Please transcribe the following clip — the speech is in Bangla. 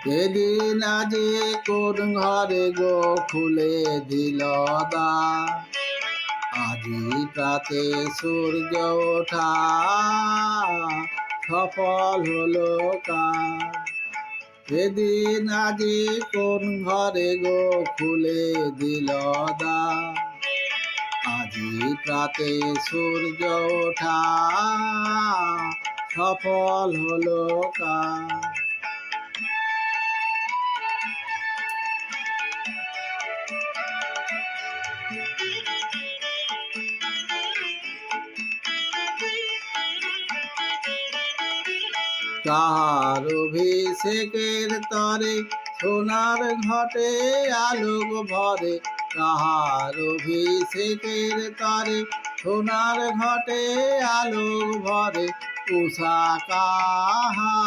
এদিন আজি কোন ঘরে গো খুলে দিল দ্বার, আজি প্রাতে সূর্য ওঠা সফল হলো কার। এদিন আজি কোন ঘরে গো খুলে দিল দ্বার, আজি প্রাতে সূর্য ওঠা সফল হলো কার। কাহার অভিষেকের তরে সোনার ঘটে আলোক ভরে, কাহার অভিষেকের তরে সোনার ঘটে আলোক ভরে, উষা কাহা